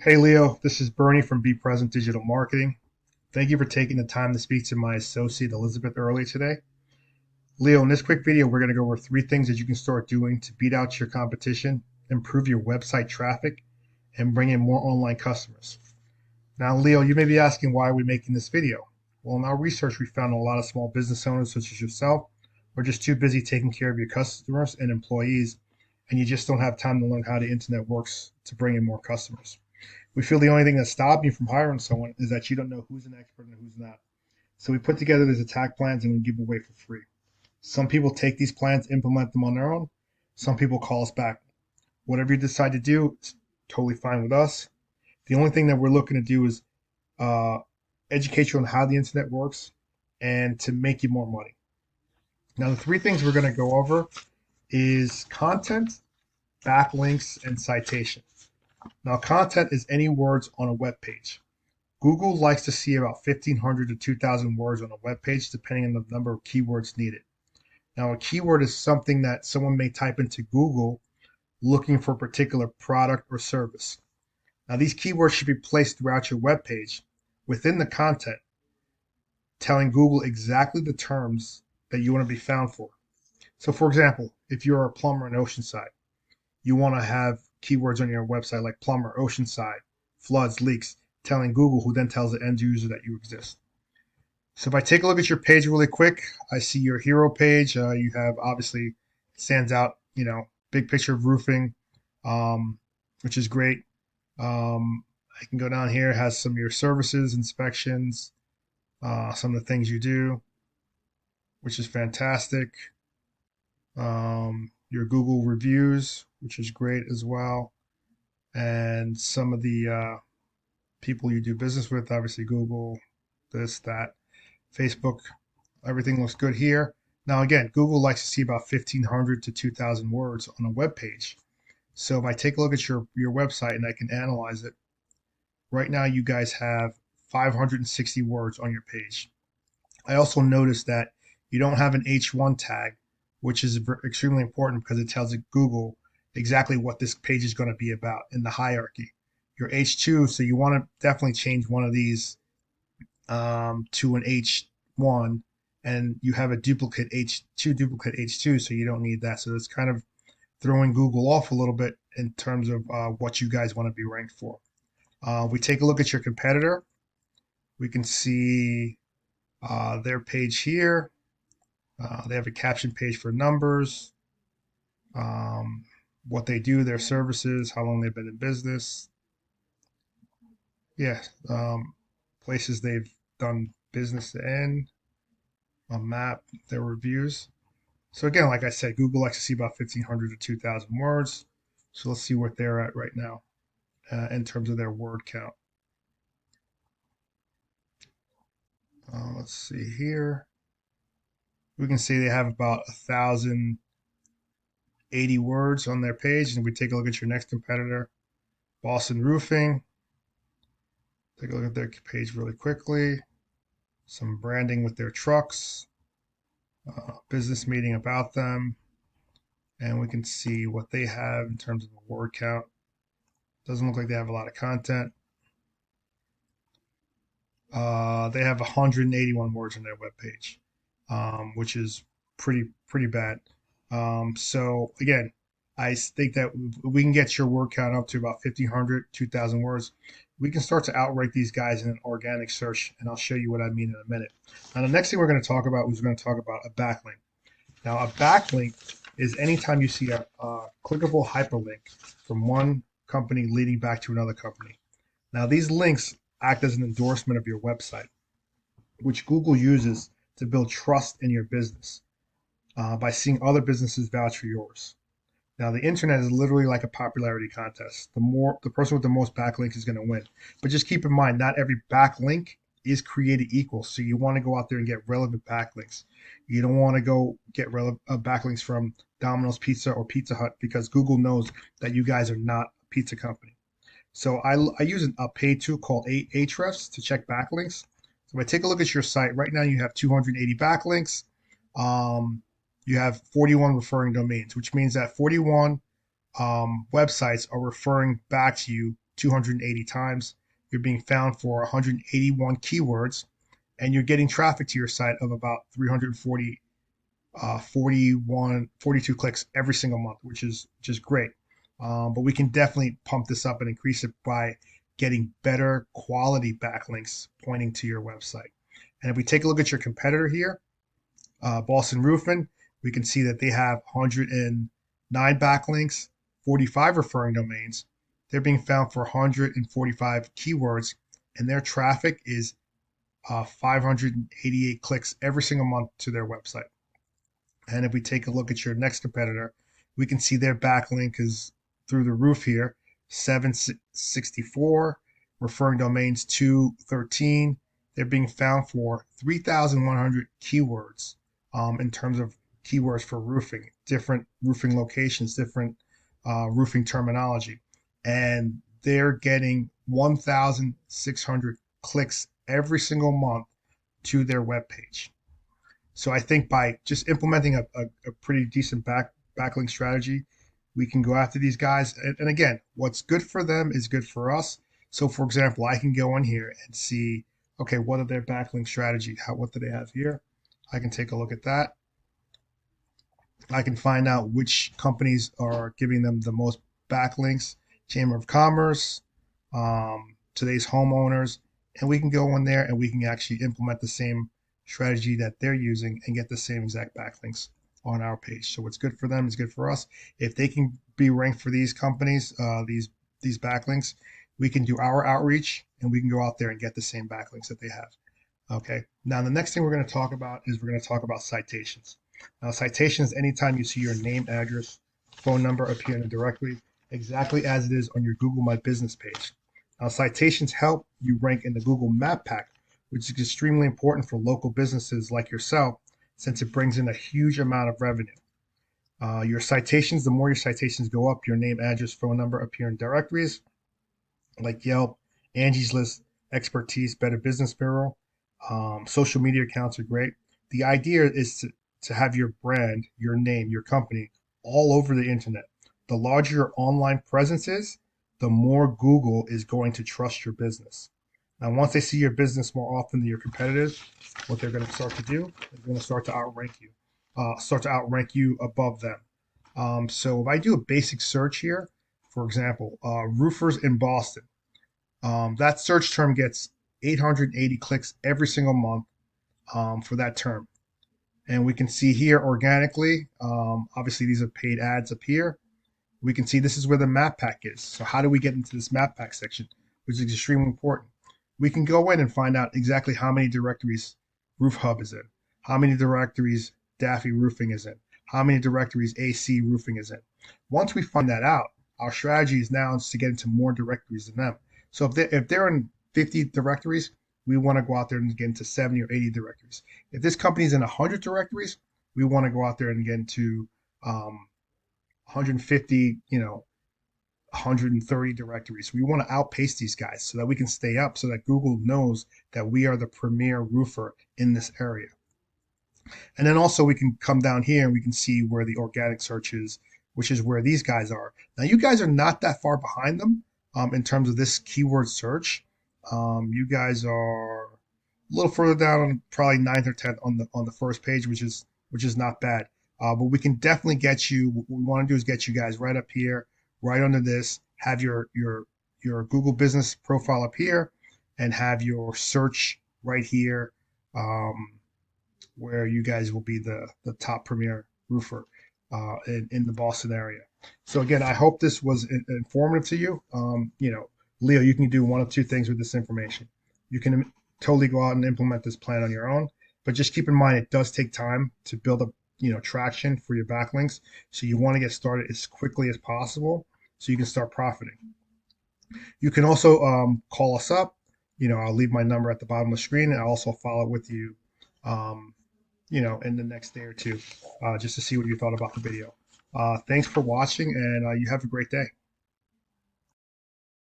Hey Leo, this is Bernie from Bepresent Digital Marketing. Thank you for taking the time to speak to my associate Elizabeth early today. Leo, in this quick video, we're going to go over 3 things that you can start doing to beat out your competition, improve your website traffic, and bring in more online customers. Now, Leo, you may be asking why are we making this video? Well, in our research, we found a lot of small business owners such as yourself are just too busy taking care of your customers and employees, and you just don't have time to learn how the internet works to bring in more customers. We feel the only thing that's stopping you from hiring someone is that you don't know who's an expert and who's not. So we put together these attack plans and we give away for free. Some people take these plans, implement them on their own. Some people call us back. Whatever you decide to do, it's totally fine with us. The only thing that we're looking to do is uh, educate you on how the internet works and to make you more money. Now, the 3 things we're going to go over is content, backlinks, and citation. Now, content is any words on a web page. Google likes to see about 1,500 to 2,000 words on a web page, depending on the number of keywords needed. Now, a keyword is something that someone may type into Google looking for a particular product or service. Now, these keywords should be placed throughout your web page within the content, telling Google exactly the terms that you want to be found for. So, for example, if you're a plumber in Oceanside, you want to have keywords on your website like plumber, Oceanside, floods, leaks, telling Google, who then tells the end user that you exist. So if I take a look at your page really quick, I see your hero page. You have obviously stands out, big picture of roofing, which is great. I can go down here, it has some of your services, inspections, some of the things you do, which is fantastic. Your Google reviews, which is great as well, and some of the people you do business with, obviously Google, this, that, Facebook, everything looks good here. Now, again, Google likes to see about 1,500 to 2,000 words on a web page. So if I take a look at your website and I can analyze it, right now you guys have 560 words on your page. I also noticed that you don't have an H1 tag, which is extremely important because it tells Google exactly what this page is going to be about in the hierarchy. Your H2, so you want to definitely change one of these to an H1, and you have a duplicate H2, so you don't need that. So it's kind of throwing Google off a little bit in terms of what you guys want to be ranked for. We take a look at your competitor. We can see their page here. They have a caption page for numbers, what they do, their services, how long they've been in business. Yeah, places they've done business in, a map, their reviews. So again, like I said, Google likes to see about 1,500 to 2,000 words. So let's see what they're at right now in terms of their word count. Let's see here. We can see they have about 1,080 words on their page. And we take a look at your next competitor, Boston Roofing. Take a look at their page really quickly. Some branding with their trucks, business meeting about them, and we can see what they have in terms of the word count. Doesn't look like they have a lot of content. They have 181 words on their webpage, which is pretty bad. So again, I think that we can get your word count up to about 1,500, 2,000 words. We can start to outrank these guys in an organic search, and I'll show you what I mean in a minute. Now, the next thing we're going to talk about is we're going to talk about a backlink. Now, a backlink is anytime you see a clickable hyperlink from one company leading back to another company. Now, these links act as an endorsement of your website, which Google uses to build trust in your business by seeing other businesses vouch for yours. Now, the internet is literally like a popularity contest. The person with the most backlinks is going to win. But just keep in mind, not every backlink is created equal. So you want to go out there and get relevant backlinks. You don't want to go get relevant backlinks from Domino's Pizza or Pizza Hut because Google knows that you guys are not a pizza company. So I use a paid tool called Ahrefs to check backlinks. So if I take a look at your site, right now you have 280 backlinks. You have 41 referring domains, which means that 41 websites are referring back to you 280 times. You're being found for 181 keywords, and you're getting traffic to your site of about 340 42 clicks every single month, which is just great. But we can definitely pump this up and increase it by getting better quality backlinks pointing to your website. And if we take a look at your competitor here, Boston Roofing, we can see that they have 109 backlinks, 45 referring domains. They're being found for 145 keywords, and their traffic is 588 clicks every single month to their website. And if we take a look at your next competitor, we can see their backlink is through the roof here, 764, referring domains 213. They're being found for 3,100 keywords in terms of keywords for roofing, different roofing locations, different roofing terminology. And they're getting 1,600 clicks every single month to their webpage. So I think by just implementing a pretty decent backlink strategy, we can go after these guys. And again, what's good for them is good for us. So for example, I can go in here and see, okay, what are their backlink strategy? What do they have here? I can take a look at that. I can find out which companies are giving them the most backlinks. Chamber of Commerce, today's homeowners, and we can go in there and we can actually implement the same strategy that they're using and get the same exact backlinks on our page. So what's good for them is good for us. If they can be ranked for these companies, these backlinks, we can do our outreach and we can go out there and get the same backlinks that they have. Okay. Now the next thing we're going to talk about is we're going to talk about citations. Now citations, anytime you see your name, address, phone number appear in a directory, exactly as it is on your Google My Business page. Now citations help you rank in the Google Map Pack, which is extremely important for local businesses like yourself, since it brings in a huge amount of revenue. Your citations, the more your citations go up, your name, address, phone number appear in directories like Yelp, Angie's List, Expertise, Better Business Bureau. Social media accounts are great. The idea is to have your brand, your name, your company all over the internet. The larger your online presence is, the more Google is going to trust your business. Now, once they see your business more often than your competitors, what they're going to start to do is going to start to outrank you above them. So if I do a basic search here, for example, roofers in Boston, that search term gets 880 clicks every single month for that term. And we can see here organically, obviously these are paid ads up here. We can see this is where the map pack is. So how do we get into this map pack section, which is extremely important? We can go in and find out exactly how many directories Roof Hub is in, how many directories Daffy Roofing is in, how many directories AC Roofing is in. Once we find that out, our strategy is now to get into more directories than them. So if they're in 50 directories, we want to go out there and get into 70 or 80 directories. If this company's in 100 directories, we want to go out there and get into 150, 130 directories. We want to outpace these guys so that we can stay up, so that Google knows that we are the premier roofer in this area. And then also we can come down here and we can see where the organic search is, which is where these guys are. Now you guys are not that far behind them in terms of this keyword search. You guys are a little further down, probably 9th or 10th on the first page, which is not bad. But we can definitely get you. What we want to do is get you guys right up here, right under this. Have your Google Business profile up here, and have your search right here, where you guys will be the top premier roofer in the Boston area. So again, I hope this was informative to you. Leo, you can do one of two things with this information. You can totally go out and implement this plan on your own, but just keep in mind it does take time to build up, traction for your backlinks. So you want to get started as quickly as possible so you can start profiting. You can also call us up. I'll leave my number at the bottom of the screen, and I'll also follow with you, in the next day or two, just to see what you thought about the video. Thanks for watching, and you have a great day.